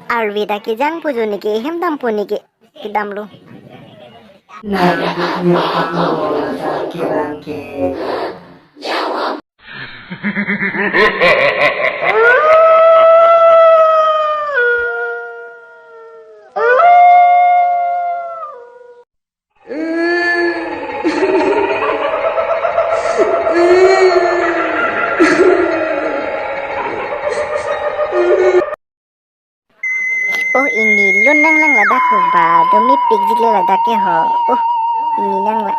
Arvida ki jang pujo niki hem dam pu niki ki dam lo. Oh ini lun nang lang ladak ho ba demi pik jile ladak ke ho. Oh ini nang la.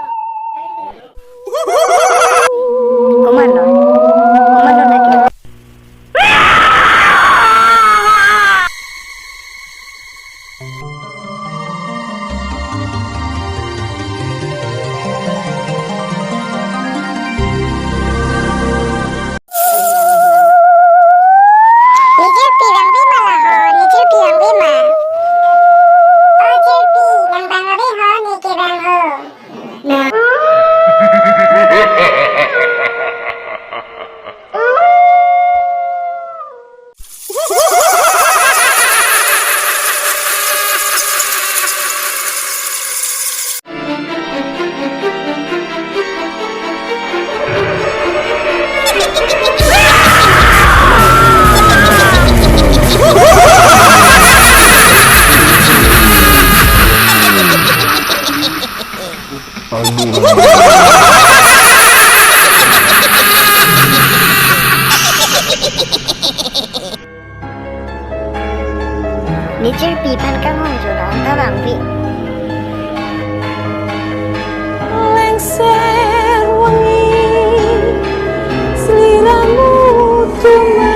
Komano. Komano lagi. Nijer pipan kang hongjoran tawang pi. Lengser wangi seliramu cuma